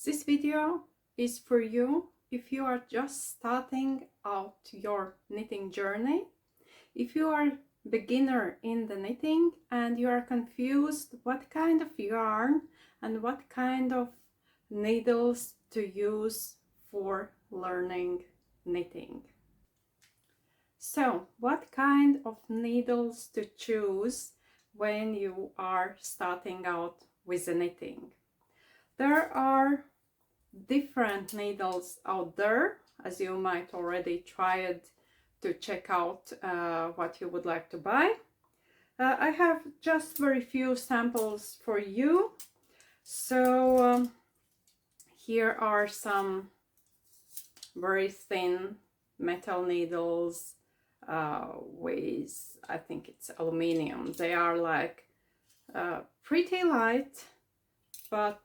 This video is for you if you are just starting out your knitting journey, if you are beginner in the knitting and you are confused what kind of yarn and what kind of needles to use for learning knitting. So, what kind of needles to choose when you are starting out with the knitting? There are different needles out there, as you might already tried to check out what you would like to buy. I have just very few samples for you. So here are some very thin metal needles with, I think it's aluminum. They are like pretty light, but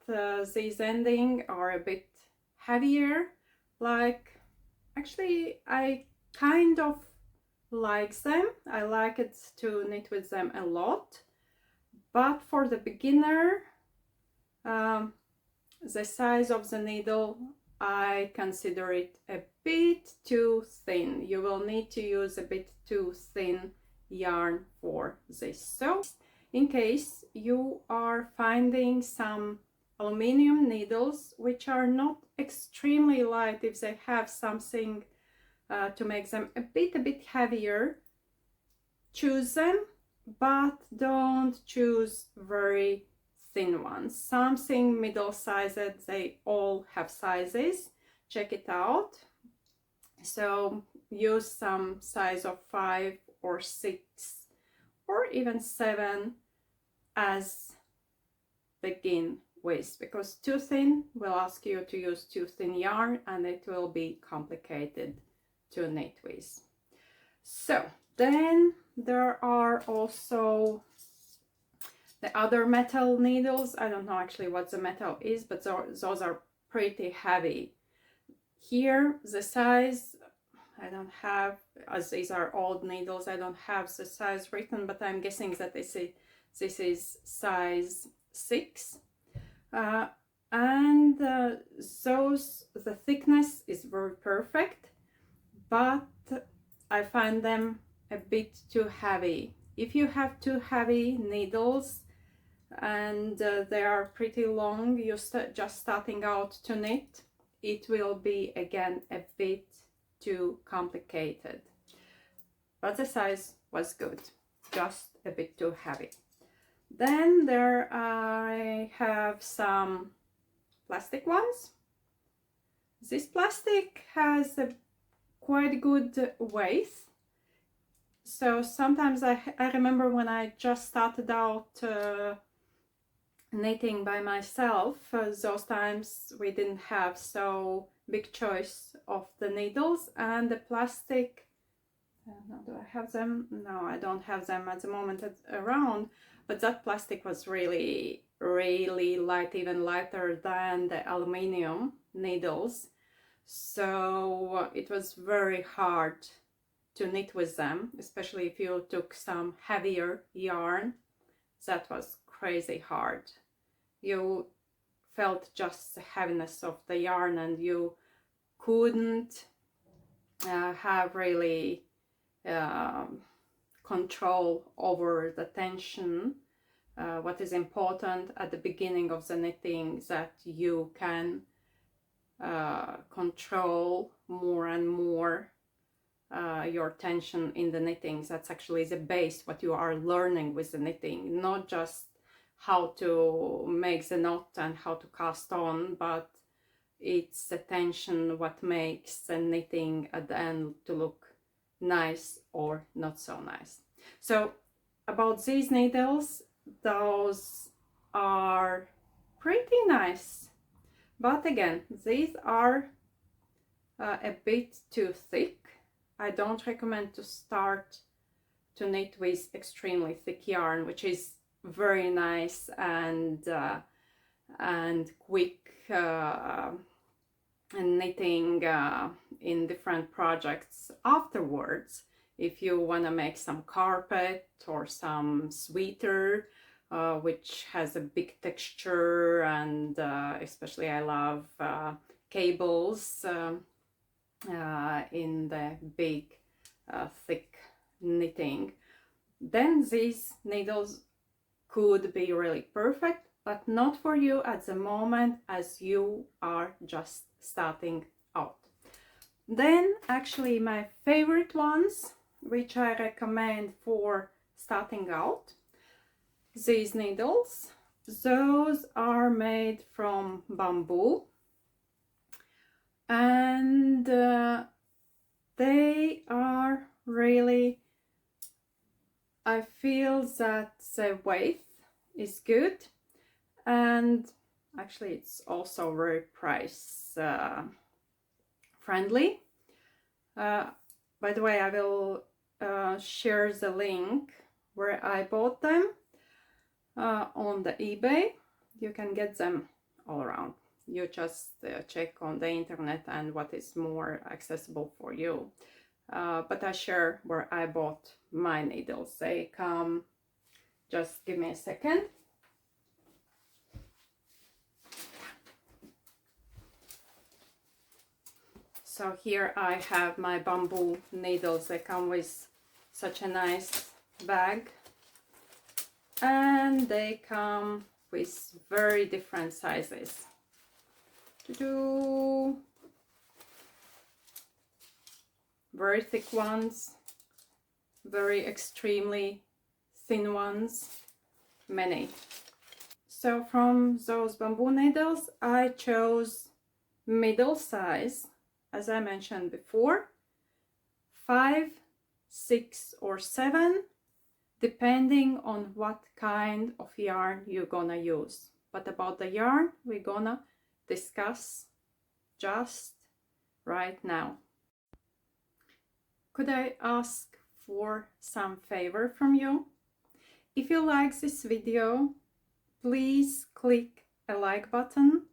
these ending are a bit heavier. Like, actually I kind of like them. I like it to knit with them a lot, but for the beginner, the size of the needle, I consider it a bit too thin. You will need to use a bit too thin yarn for this. So in case you are finding some aluminum needles which are not extremely light, if they have something to make them a bit heavier, choose them, but don't choose very thin ones. Something middle sized, they all have sizes. Check it out. So use some size of 5 or 6 or even 7 as begin with, because too thin will ask you to use too thin yarn and it will be complicated to knit with. So then there are also the other metal needles. I don't know actually what the metal is, but those are pretty heavy. Here the size, I don't have, as these are old needles, I don't have the size written, but I'm guessing that this is size 6. And the thickness is very perfect, but I find them a bit too heavy. If you have too heavy needles and they are pretty long, you're just starting out to knit, it will be again a bit too complicated. But the size was good, just a bit too heavy. Then there I have some plastic ones. This plastic has a quite good weight. So sometimes I remember when I just started out knitting by myself, those times we didn't have so big choice of the needles, and the plastic, do I have them? No, I don't have them at the moment around, but that plastic was really light, even lighter than the aluminum needles. So it was very hard to knit with them, especially if you took some heavier yarn. That was crazy hard. You felt just the heaviness of the yarn and you couldn't have really control over the tension. What is important at the beginning of the knitting, that you can control more and more your tension in the knitting. That's actually the base, what you are learning with the knitting, not just how to make the knot and how to cast on, but it's the tension what makes the knitting at the end to look nice or not so nice. So about these needles, those are pretty nice, but again, these are a bit too thick. I don't recommend to start to knit with extremely thick yarn, which is very nice and quick knitting in different projects afterwards. If you want to make some carpet or some sweater which has a big texture, and especially I love cables in the big thick knitting. Then these needles could be really perfect, but not for you at the moment as you are just starting out. Then actually my favorite ones, which I recommend for starting out, these needles. Those are made from bamboo, and they are really, I feel that the weight is good, and actually it's also very price friendly. By the way, I will share the link where I bought them on the eBay. You can get them all around. You just check on the internet and what is more accessible for you. But I share where I bought my needles. They come, just give me a second. So here I have my bamboo needles. They come with such a nice bag, and they come with very different sizes. Very thick ones, very extremely thin ones, many. So from those bamboo needles I chose middle size, as I mentioned before, 5, 6 or 7, depending on what kind of yarn you're gonna use. But about the yarn we're gonna discuss just right now. Could I ask for some favor from you? If you like this video, please click a like button.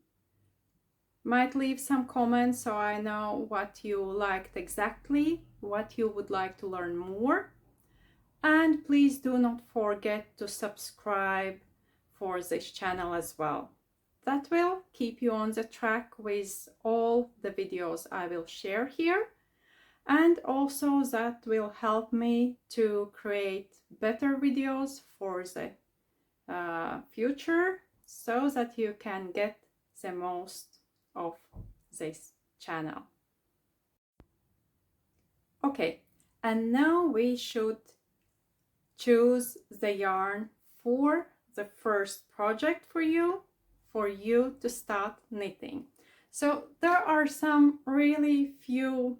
Might leave some comments so I know what you liked exactly, what you would like to learn more. And please do not forget to subscribe for this channel as well. That will keep you on the track with all the videos I will share here. And also that will help me to create better videos for the future, so that you can get the most of this channel. Okay, and now we should choose the yarn for the first project for you to start knitting. So there are some really few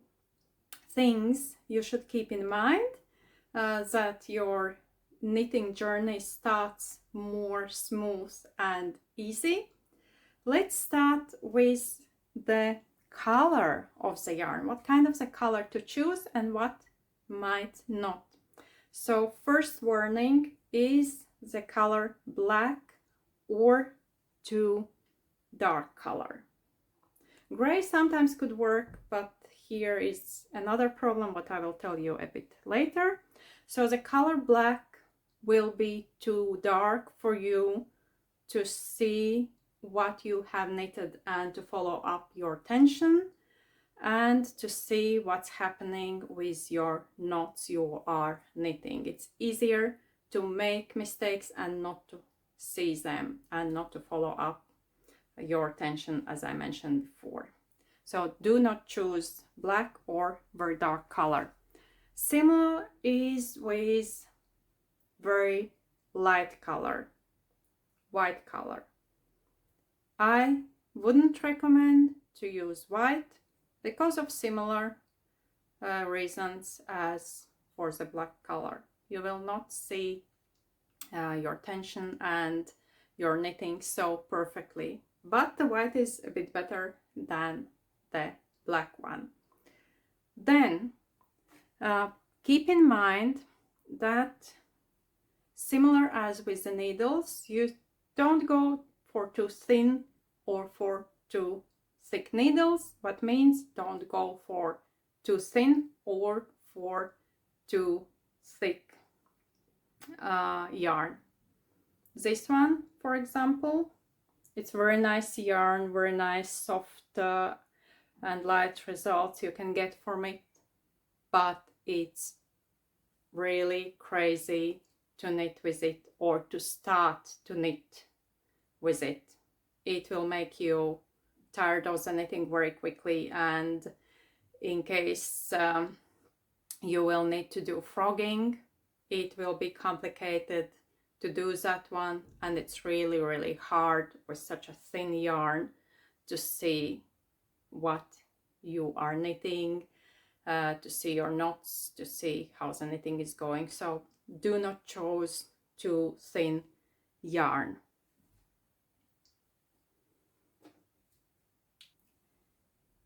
things you should keep in mind that your knitting journey starts more smooth and easy. Let's start with the color of the yarn. What kind of the color to choose and what might not. So first warning is the color black or too dark color. Gray sometimes could work, but here is another problem, what I will tell you a bit later. So the color black will be too dark for you to see what you have knitted and to follow up your tension and to see what's happening with your knots you are knitting. It's easier to make mistakes and not to see them and not to follow up your tension, as I mentioned before. So do not choose black or very dark color. Similar is with very light color, white color. I wouldn't recommend to use white because of similar reasons as for the black color. You will not see your tension and your knitting so perfectly, but the white is a bit better than the black one. Then keep in mind that similar as with the needles, you don't go for too thin or for too thick needles, what means don't go for too thin or for too thick yarn. this one, for example, it's very nice yarn, very nice soft and light results you can get from it, but it's really crazy to knit with it or to start to knit with it. It will make you tired of the knitting very quickly, and in case you will need to do frogging, it will be complicated to do that one, and it's really hard with such a thin yarn to see what you are knitting, to see your knots, to see how the knitting is going. So do not choose too thin yarn.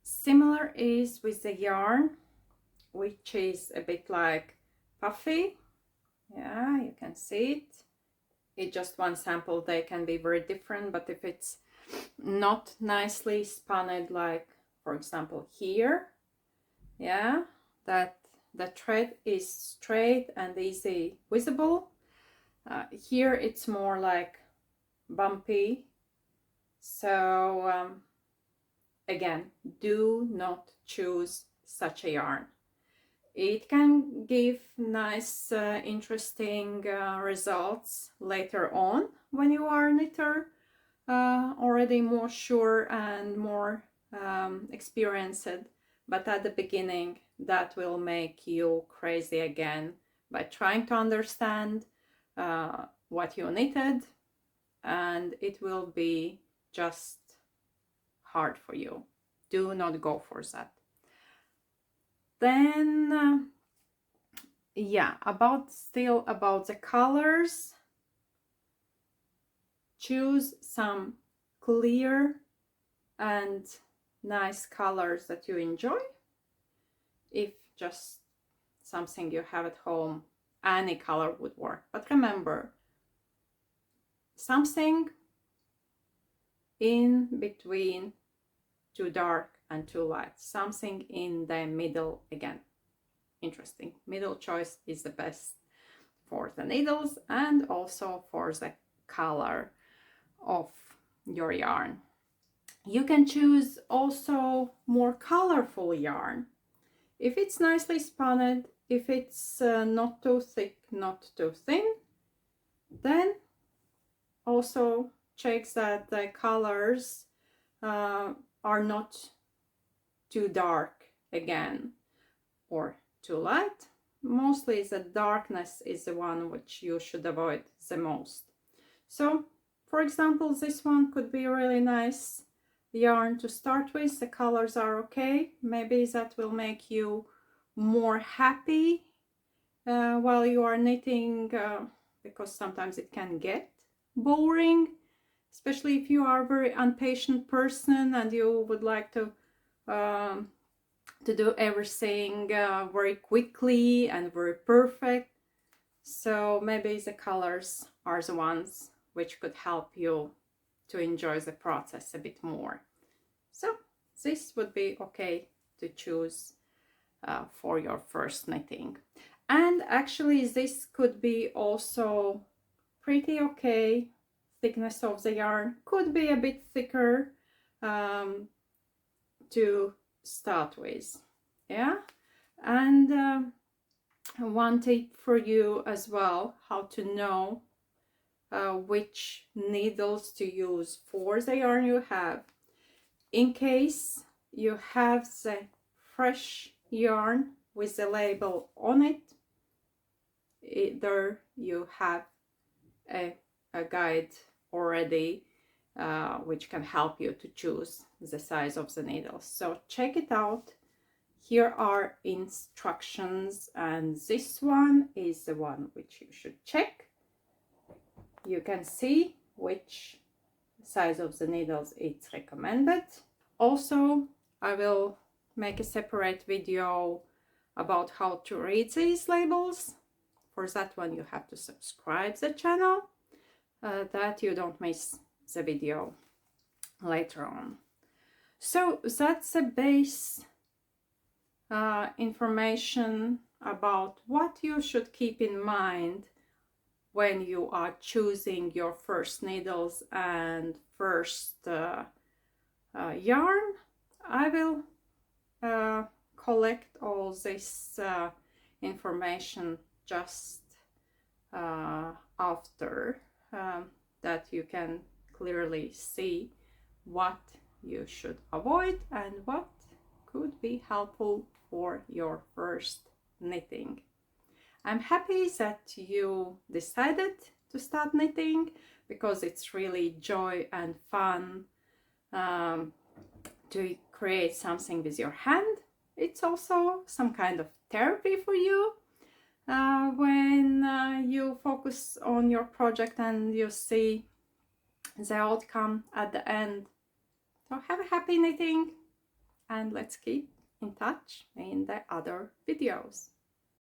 Similar is with the yarn, which is a bit like puffy. Yeah, you can see it. It's just one sample. They can be very different, but if it's not nicely spun, like for example here, yeah, that the thread is straight and easy visible. Here it's more like bumpy. So again, do not choose such a yarn. It can give nice, interesting results later on when you are a knitter, already more sure and more experienced. But at the beginning, that will make you crazy again by trying to understand what you knitted, and it will be just hard for you. Do not go for that. Then yeah, still about the colors, choose some clear and nice colors that you enjoy. If just something you have at home, any color would work, but remember, something in between too dark and too light, something in the middle. Again, interesting, middle choice is the best for the needles and also for the color of your yarn. You can choose also more colorful yarn if it's nicely spun, if it's not too thick, not too thin. Then also check that the colors are not too dark again or too light. Mostly the darkness is the one which you should avoid the most. So for example, this one could be a really nice yarn to start with. The colors are okay. Maybe that will make you more happy while you are knitting, because sometimes it can get boring, especially if you are a very impatient person and you would like to do everything very quickly and very perfect. So maybe the colors are the ones which could help you to enjoy the process a bit more. So this would be okay to choose for your first knitting. And actually this could be also pretty okay. Thickness of the yarn could be a bit thicker to start with. Yeah, and one tip for you as well, how to know which needles to use for the yarn you have. In case you have the fresh yarn with the label on it, either you have a guide already which can help you to choose the size of the needles. So check it out. Here are instructions, and this one is the one which you should check. You can see which size of the needles it's recommended. Also, I will make a separate video about how to read these labels. For that one you have to subscribe the channel, that you don't miss the video later on. So that's the base information about what you should keep in mind when you are choosing your first needles and first yarn, I will collect all this information just after that you can clearly see what you should avoid and what could be helpful for your first knitting. I'm happy that you decided to start knitting because it's really joy and fun to create something with your hand. It's also some kind of therapy for you when you focus on your project and you see the outcome at the end. So have a happy knitting, and let's keep in touch in the other videos.